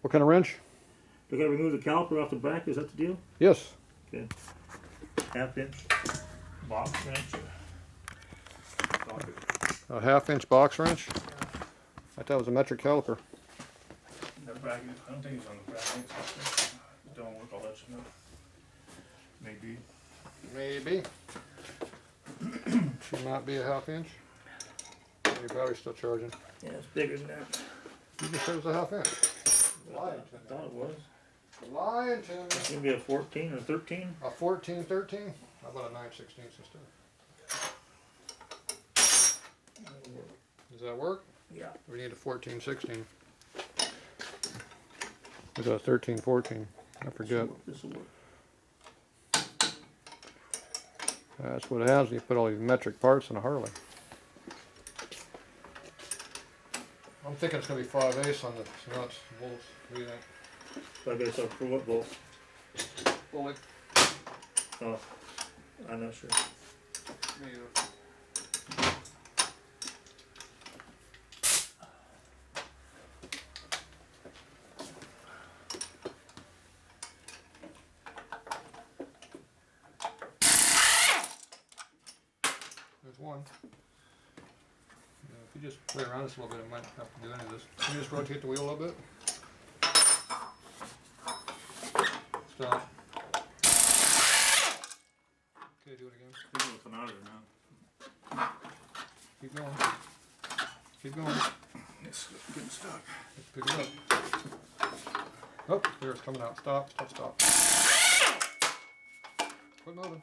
What kind of wrench? Do I gotta remove the caliper off the back? Is that the deal? Yes. Okay. 1/2 inch box wrench. Socket. A 1/2 inch box wrench? I thought that was a metric caliper. That bracket, I don't think it's on the bracket. It don't work, I'll let you know. Maybe. Maybe. She might be a 1/2 inch. Your battery's still charging. Yeah, it's bigger than that. You just said it was a 1/2 inch. I thought it was. Lying to me. It's gonna be a 14 or 13. A 14-13? How about a 9/16 instead? Does that work? Yeah. We need a 14-16. We got a 13-14. I forget. This will work. That's what happens when you put all these metric parts in a Harley. I'm thinking it's going to be 5/8 on the nuts, bolts. What do you think? 5/8 for what bolts? Bullet. Oh, I'm not sure. Me either. There's one. Yeah, if you just play around this a little bit, it might have to do any of this. Can you just rotate the wheel a little bit? Stop. Okay, do it again. It's gonna come out of there now. Keep going. Keep going. It's getting stuck. Let's pick it up. Oh, there it's coming out. Stop, stop, stop. Quit moving.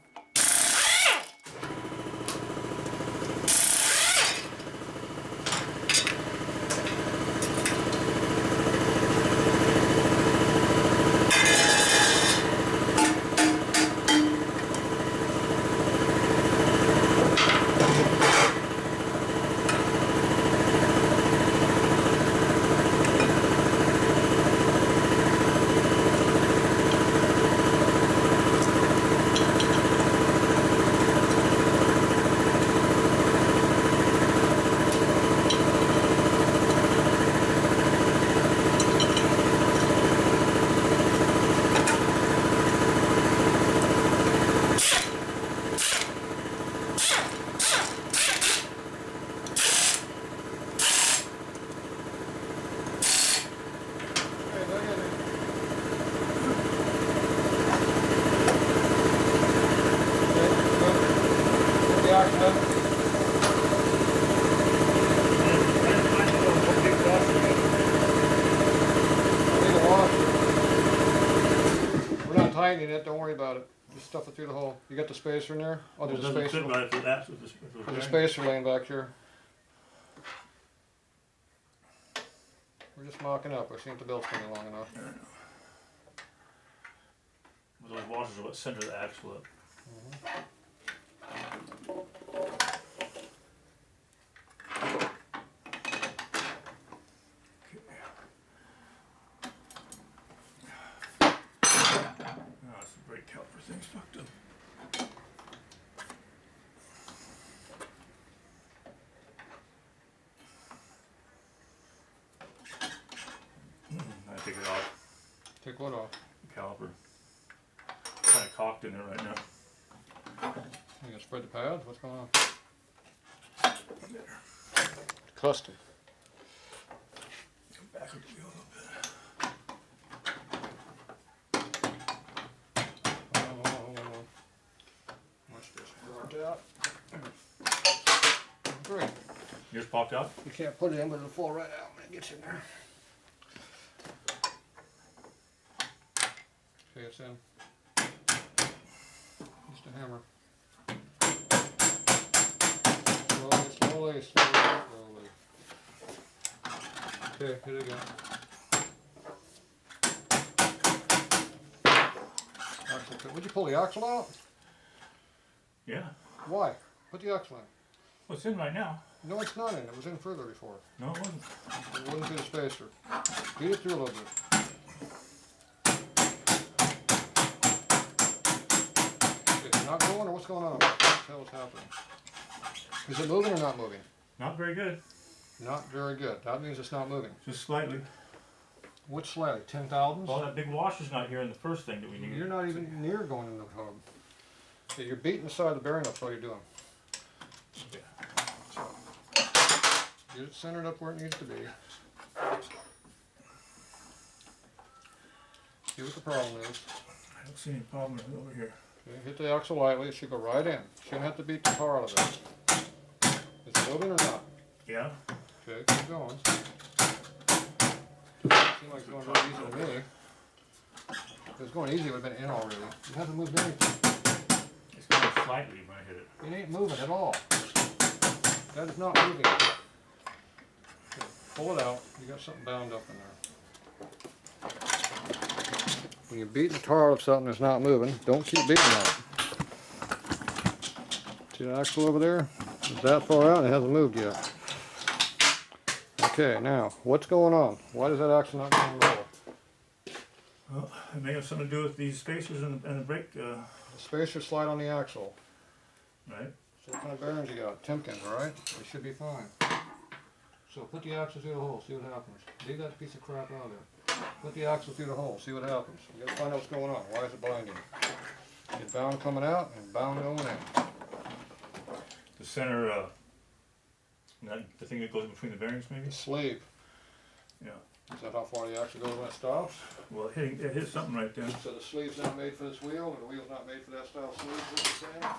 We're not tightening it, don't worry about it. Just stuff it through the hole. You got the spacer in there? Oh, there's a spacer. There's a spacer laying back here. We're just mocking up. We're seeing if the belt's going to be long enough. Those washers are what center the axle up. Oh, it's the brake caliper thing's fucked up. I take it off. Take what off? The caliper. Kind of cocked in there right now. You gonna spread the pads? What's going on? There. Custom. Come back up the wheel a little bit. Watch this. Popped out. Great. Yours popped out? You can't put it in, but it'll fall right out when it gets in there. Okay, it's in. Just a hammer. Slowly, slowly, slowly, slowly. Okay, hit it again. Would you pull the axle out? Yeah. Why? Put the axle in. Well, it's in right now. No, it's not in. It was in further before. No, it wasn't. It wasn't through the spacer. Beat it through a little bit. Is it not going or what's going on? What the hell is happening? Is it moving or not moving? Not very good. Not very good. That means it's not moving. Just slightly. Which sled? 10,000s? Well, that big washer's not here in the first thing that we need. You're not even near going in the hub. Okay, you're beating the side of the bearing, that's all you're doing. Get it centered up where it needs to be. See what the problem is. I don't see any problem with it over here. Okay, hit the axle lightly, it should go right in. Shouldn't have to beat the tar out of it. Is it moving or not? Yeah? Okay, keep going. Seems like it's going really easy to me. If it was going easy, it would have been in already. It hasn't moved anything. It's going slightly when I hit it. It ain't moving at all. That is not moving. Okay, pull it out. You got something bound up in there. When you're beating the tar out of something that's not moving, don't keep beating on it. See the axle over there? It's that far out and it hasn't moved yet. Okay, now, what's going on? Why does that axle not going lower? Well, it may have something to do with these spacers and the brake, The spacer slide on the axle. right? So what kind of bearings you got? Timkins, right? They should be fine. So put the axle through the hole, see what happens. Leave that piece of crap out of there. Put the axle through the hole, see what happens. You gotta find out what's going on. Why is it blinding? Get bound coming out and bound going in. The center, the thing that goes between the bearings maybe? The sleeve. Yeah. Is that how far the axle goes when it stops? Well, it hit something right there. So the sleeve's not made for this wheel, or the wheel's not made for that style of sleeve, is what you're saying?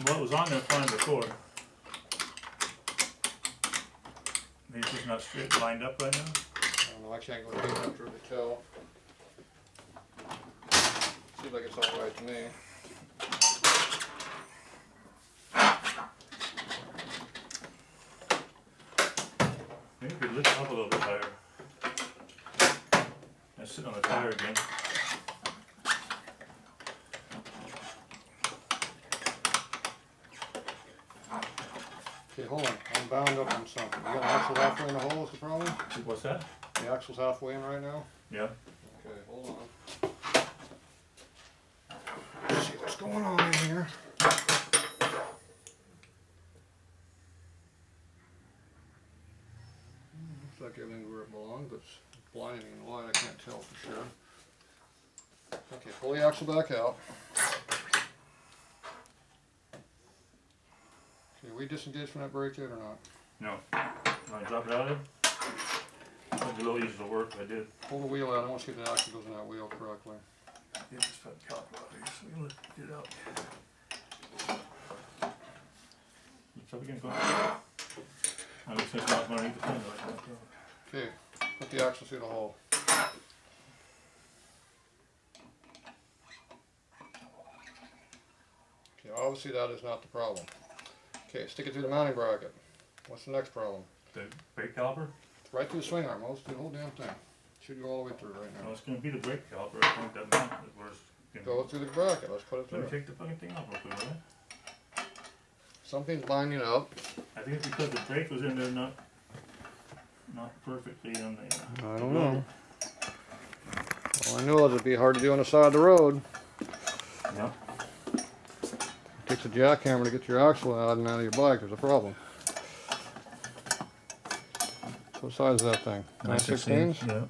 Well, it was on there fine before. Maybe it's just not straight lined up right now. I don't know, I can't go deep enough to really tell. Seems like it's all right to me. Maybe we could lift it up a little bit higher. And sit on the tire again. Okay, hold on, I'm bound up on something. You got an axle halfway in the hole, is the problem? What's that? The axle's halfway in right now? Yeah. Okay, hold on. Let's see what's going on in here. Looks like everything's where it belongs, but it's blinding in the light, I can't tell for sure. Okay, pull the axle back out. Okay, we disengaged from that brake yet or not? No. Want to drop it out of there? It'd be a little easier to work if I did. Pull the wheel out, I want to see if the axle goes in that wheel correctly. Yeah, just put the caliper out here so we can get it out. Lift up again, go ahead. I'm just going to knock underneath the fender like that. Okay, put the axle through the hole. Okay, obviously that is not the problem. Okay, stick it through the mounting bracket. What's the next problem? The brake caliper? It's right through the swing arm, almost through the whole damn thing. Should go all the way through right No, now. it's going to be the brake caliper. I think that mount is where it's Go through the bracket, let's put it Let me through. take the fucking thing off real quick, will I? Something's lining up. I think it's because the brake was in there not perfectly on the... I don't know. All I know is it'd be hard to do on the side of the road. Yeah. It takes a jackhammer to get your axle out and out of your bike, there's a problem. What size is that thing? 9/16? Yeah.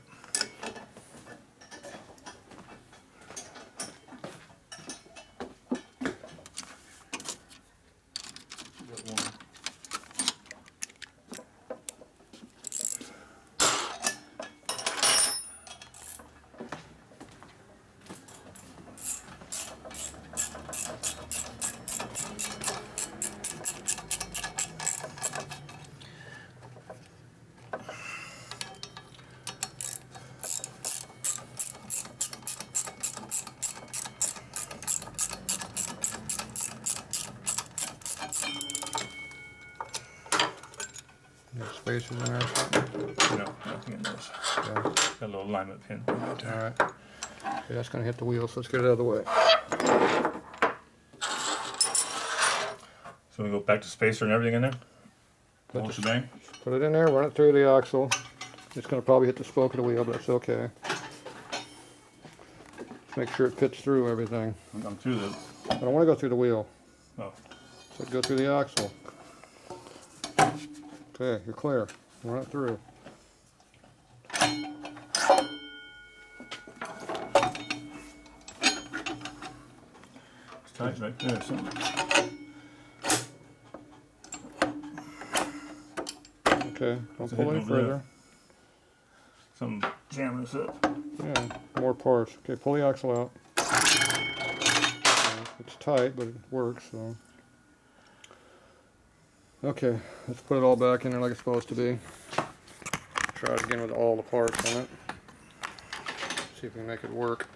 There's spacers in there or something? No, nothing in those. Yeah. Got a little alignment pin. Alright. Okay, that's gonna hit the wheel, so let's get it out of the way. So we go back to spacer and everything in there? Put Whole the- shebang? Put it in there, run it through the axle. It's gonna probably hit the spoke of the wheel, but that's okay. Just make sure it fits through everything. I'm through the... I don't wanna go through the wheel. Oh. So go through the axle. Okay, you're clear. Run it through. tight right there. Something. Okay, don't It's pull any hitting over there. further. Some jamming us up. Yeah, more parts. Okay, pull the axle out. It's tight, but it works, so. Okay, let's put it all back in there like it's supposed to be. Try it again with all the parts on it. See if we can make it work.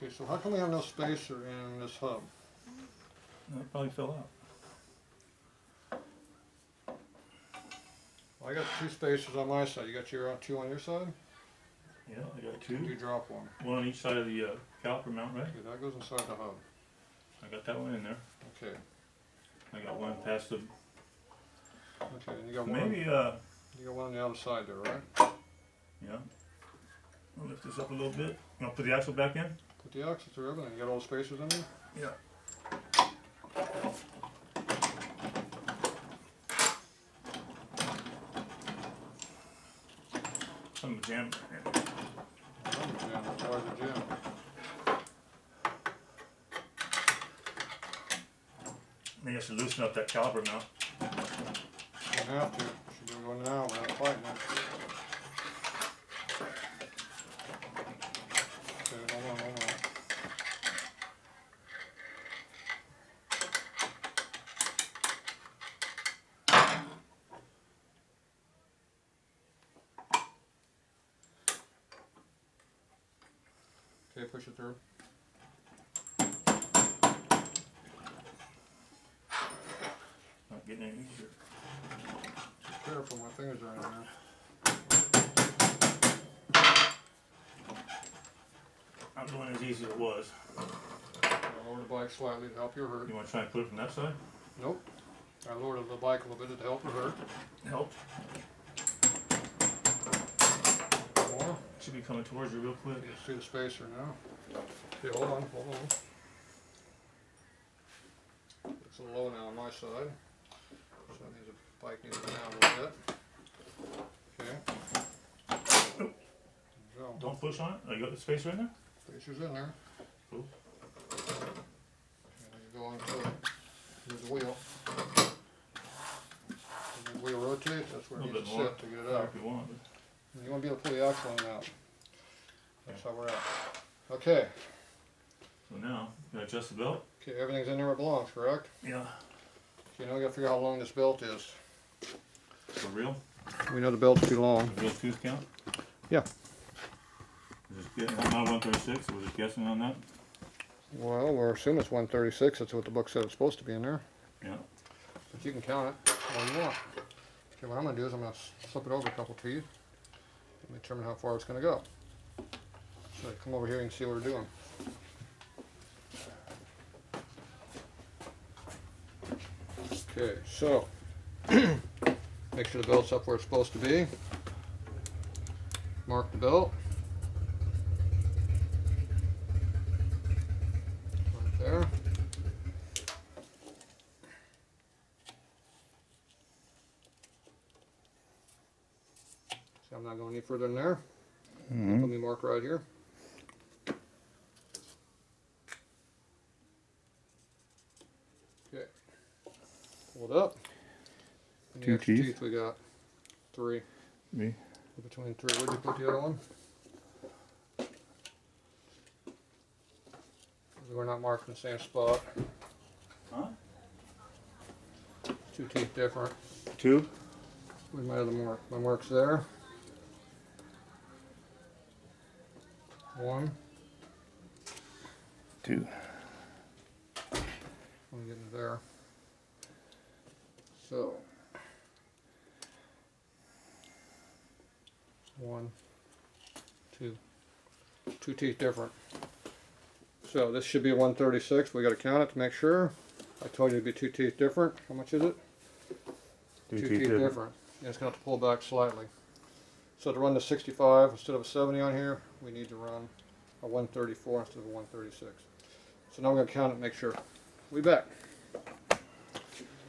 Okay, so how come we have no spacer in this hub? No, it probably fell out. Well, I got 2 spacers on my side. You got your 2 on your side? Yeah, I got 2. You drop one. One on each side of the caliper mount, right? Okay, that goes inside the hub. I got that one in there. Okay. I got one past the. Okay, and you got one. Maybe You got one on the other side there, right? yeah. I'll lift this up a little bit. I'll put the axle back in. Put the axle through everything. You got all the spacers in there? Yeah. Some jam. Another jam. Why is it jam? Maybe I should loosen up that caliper mount. You don't have to. Should do it going now. We're not fighting it. Okay, hold on. Okay, push it through. Not getting any easier. Just careful, my fingers are in there. Not doing as easy as it was. Lower the bike slightly to help your hurt. You want to try and put it from that side? Nope. I lowered the bike a little bit to help your hurt. Help. More. Should be coming towards you real quick. You can see the spacer now. Okay, hold on. It's a little low now on my side. So that means the bike needs to go down a little bit. Okay. There you go. Don't push on it. Oh, you got the spacer in there? Spacer's in there. Cool. And you go into it. Here's the wheel. When the wheel rotates, that's where A it little needs bit to more. sit to get it out. If you want. And you want to be able to pull the axle in and out. That's how we're at. Okay. So now, you gotta adjust the belt. Okay, everything's in there where it belongs, correct? Yeah. Okay, now we gotta figure out how long this belt is. For real? We know the belt's too long. The real tooth count? Yeah. Is it getting not 136? Was it guessing on that? Well, we're assuming it's 136. That's what the book said it's supposed to be in there. Yeah. But you can count it all you want. Okay, what I'm going to do is I'm going to slip it over a couple teeth and determine how far it's going to go. So come over here and see what we're doing. Okay, so make sure the belt's up where it's supposed to be. Mark the belt. Right there. See, I'm not going any further than there. Let me mark right here. Okay. Pull it up. How many 2 extra teeth. we got? 3. Me. Between 3. Where'd you put the other one? We're not marked in the same spot. Huh? 2 teeth different. 2? Where's my other mark? My mark's there. 1. 2. I'm getting there. So 1, 2. 2 teeth different. So this should be a 136. We got to count it to make sure. I told you it'd be 2 teeth different. How much is it? 2 teeth different. And it's going to have to pull back slightly. So to run the 65 instead of a 70 on here, we need to run a 134 instead of a 136. So now we're going to count it and make sure. We'll be back.